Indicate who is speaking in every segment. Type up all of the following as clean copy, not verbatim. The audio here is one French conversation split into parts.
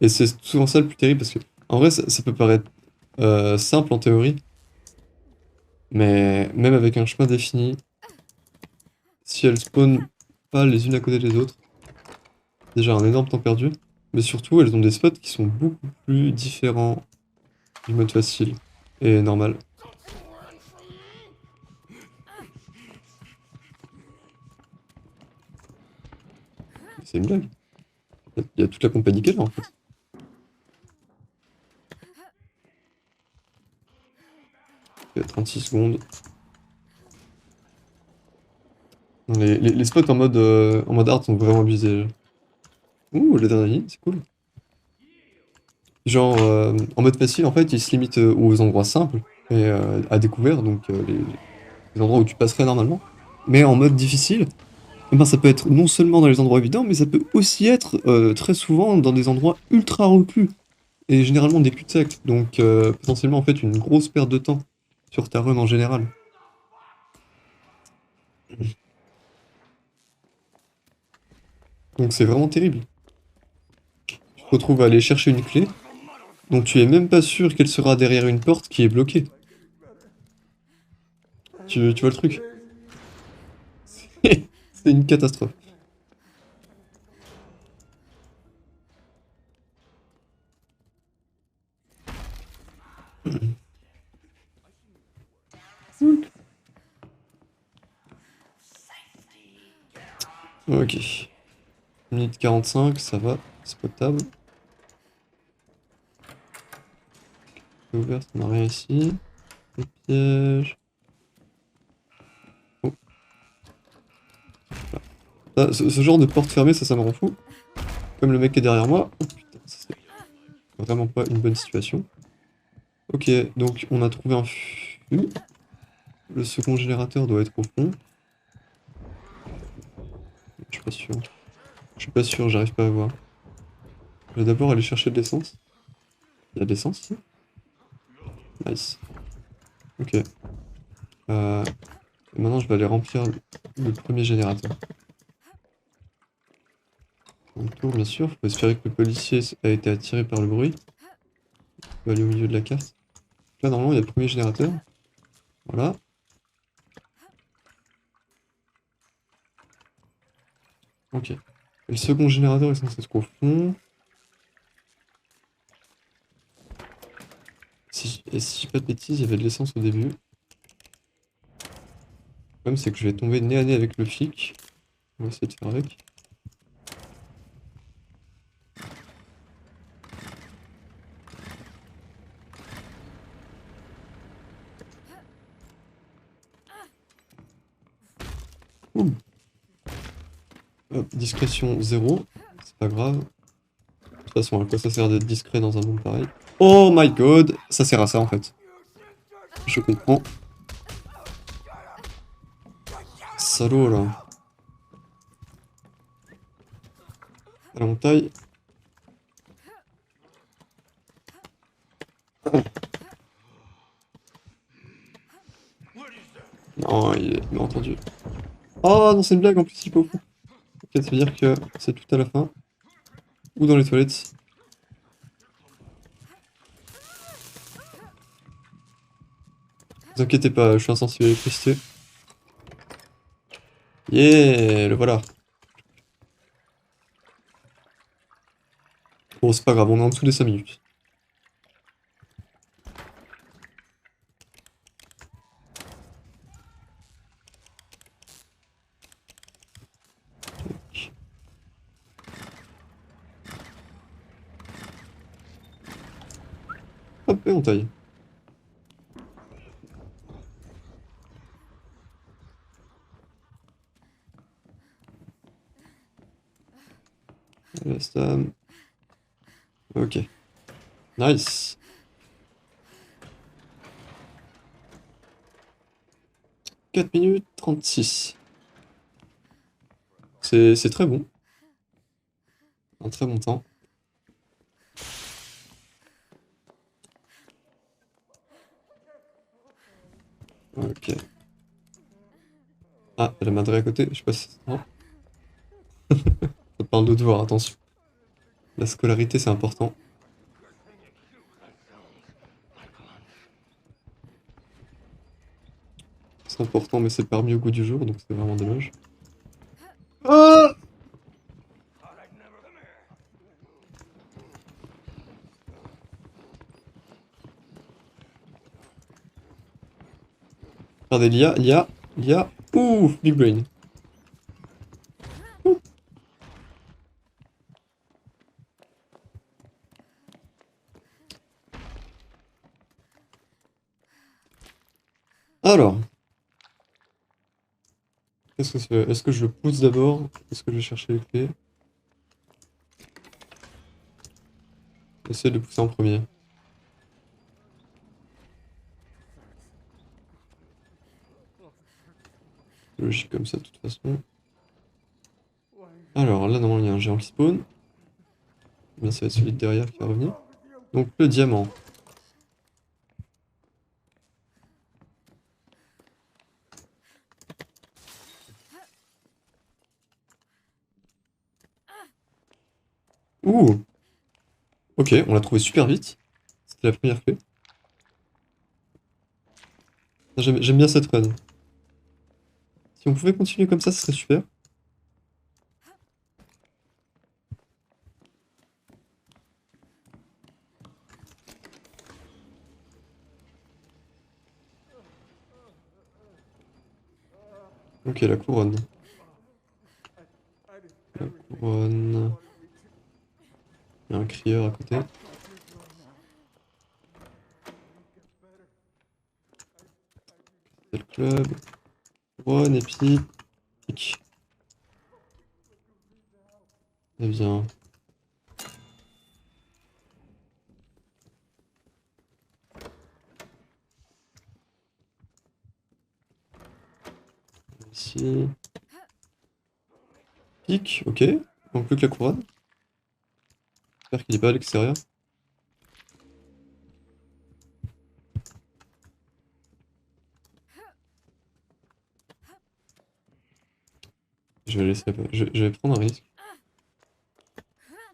Speaker 1: Et c'est souvent ça le plus terrible parce que, en vrai, ça peut paraître simple en théorie, mais même avec un chemin défini, si elles spawnent pas les unes à côté des autres, déjà un énorme temps perdu, mais surtout elles ont des spots qui sont beaucoup plus différents du mode facile et normal. C'est une blague. Il y a toute la compagnie qui est là en fait. Il y a 36 secondes. Non, les spots en mode hard sont vraiment abusés. Ouh, le dernier, c'est cool. Genre, en mode facile, en fait, il se limite aux endroits simples et à découvert, donc les endroits où tu passerais normalement. Mais en mode difficile, eh ben, ça peut être non seulement dans les endroits évidents, mais ça peut aussi être très souvent dans des endroits ultra reclus et généralement des cul-de-sac. Donc, potentiellement, en fait, une grosse perte de temps sur ta run en général. Donc, c'est vraiment terrible. Tu te retrouves à aller chercher une clé, donc tu es même pas sûr qu'elle sera derrière une porte qui est bloquée. Tu vois le truc? C'est une catastrophe. Ok. 1 minute 45, ça va, c'est potable. C'est ouvert, ça n'a rien ici. Les pièges. Oh. Ce genre de porte fermée, ça me rend fou. Comme le mec qui est derrière moi. Oh putain, ça c'est vraiment pas une bonne situation. Ok, donc on a trouvé un fût. Le second générateur doit être au fond. Je suis pas sûr. Je suis pas sûr, j'arrive pas à voir. Je vais d'abord aller chercher de l'essence. Il y a de l'essence ici? Nice. Ok. Et maintenant, je vais aller remplir le premier générateur. On tourne, bien sûr. Faut espérer que le policier a été attiré par le bruit. On va aller au milieu de la carte. Là, normalement, il y a le premier générateur. Voilà. Ok. Et le second générateur est censé être au fond. Et si je dis pas de bêtises, il y avait de l'essence au début. Le problème, c'est que je vais tomber nez à nez avec le flic. On va essayer de faire avec. Ouh. Hop, discrétion 0. C'est pas grave. De toute façon, à quoi ça sert d'être discret dans un monde pareil? Oh my god! Ça sert à ça, en fait. Je comprends. Salaud, là. À la taille. Non, il m'a entendu. Oh non, c'est une blague, en plus, il est au fond. Ok, ça veut dire que c'est tout à la fin. Ou dans les toilettes. Ne vous inquiétez pas, je suis insensible à l'électricité. Yeah, le voilà. Bon, c'est pas grave, on est en dessous des 5 minutes. Hop, et on taille. La stam. Ok. Nice. 4 minutes 36. C'est très bon. Un très bon temps. Ok. Ah, elle a madré à côté, je sais pas si... Non. Ça parle de devoir, attention. La scolarité, c'est important. C'est important, mais c'est pas remis au goût du jour, donc c'est vraiment dommage. Ah! Regardez, l'IA. Ouh, big brain. Ouh. Alors, qu'est-ce que c'est? Est-ce que je le pousse d'abord? Est-ce que je vais chercher les clés? Essayer de le pousser en premier. Logique comme ça, de toute façon. Alors, là, normalement, il y a un géant qui spawn. Bien, ça va être celui de derrière qui va revenir. Donc, le diamant. Ouh! Ok, on l'a trouvé super vite. C'était la première clé. J'aime bien cette run. Si on pouvait continuer comme ça, ce serait super. Ok, la couronne. La couronne. Il y a un crieur à côté. C'est le club. Couronne et puis... pic. Eh bien... Ici... pic, ok. Donc plus que la couronne. J'espère qu'il est pas à l'extérieur. Je vais laisser... je vais prendre un risque.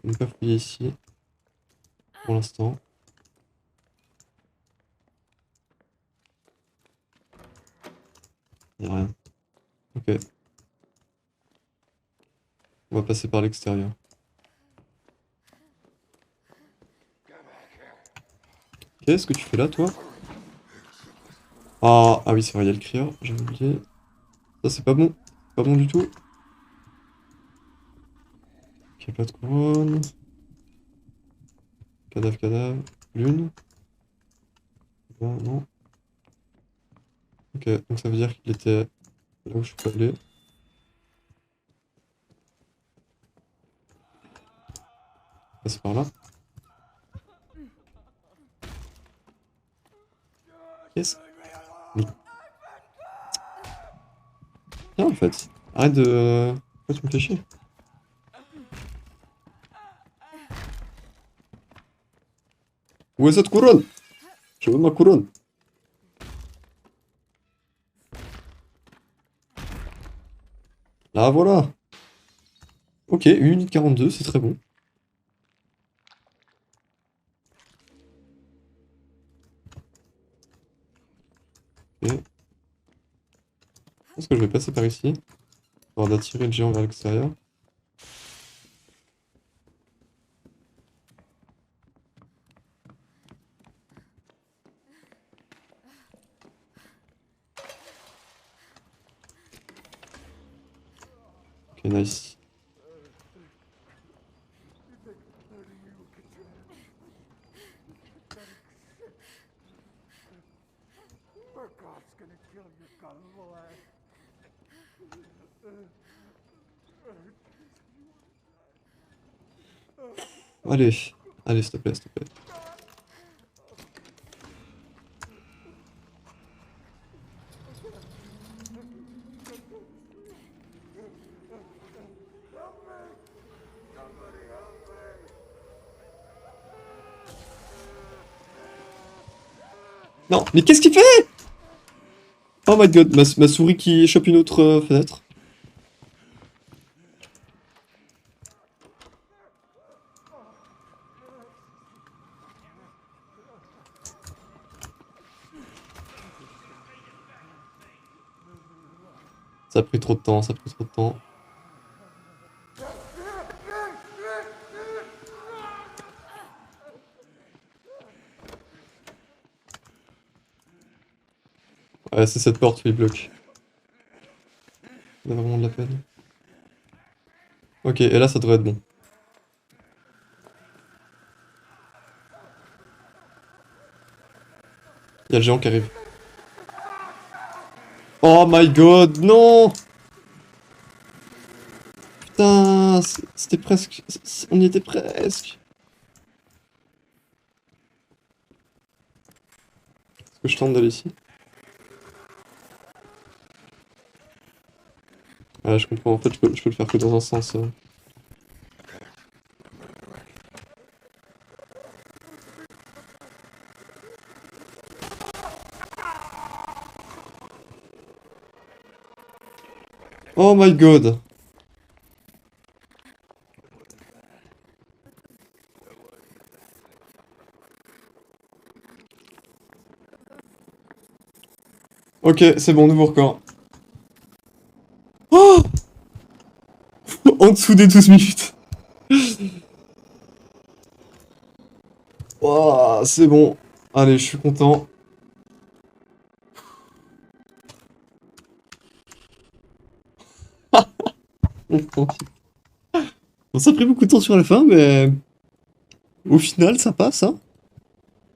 Speaker 1: Ne pas fouiller ici. Pour l'instant. Il n'y a rien. Ok. On va passer par l'extérieur. Qu'est-ce que tu fais là, toi? Ah, ah oui, c'est vrai, il y a le crieur, j'ai oublié. Ça, c'est pas bon. Pas bon du tout. Ok, pas de couronne. Cadavre, cadavre. Lune. Bon, non. Ok, donc ça veut dire qu'il était là où je peux aller. Passer par là. Yes. Mais... Viens, en fait. Arrête de... Pourquoi tu me fais chier? Où est cette couronne? Je veux ma couronne. Là, voilà. Ok, 1 minute 42, c'est très bon. Ok. Je pense que je vais passer par ici. Pour d'attirer le géant vers l'extérieur. Ok, nice. Allez. Allez, s'il te plaît, s'il te plaît. Non, mais qu'est-ce qu'il fait? Oh my god, ma souris qui chope une autre fenêtre. Ça a pris trop de temps, ça a pris trop de temps. Ouais, c'est cette porte qui bloque. Il y a vraiment de la peine. Ok, et là, ça devrait être bon. Il y a le géant qui arrive. Oh my god, non! Putain, c'était presque... On y était presque. Est-ce que je tente d'aller ici? Ouais, je comprends, en fait, je peux le faire que dans un sens. Oh my god! Ok, c'est bon, nouveau record. Oh! En dessous des 12 minutes. Oh, c'est bon. Allez, je suis content. Bon, ça a pris beaucoup de temps sur la fin, mais au final, ça passe, hein.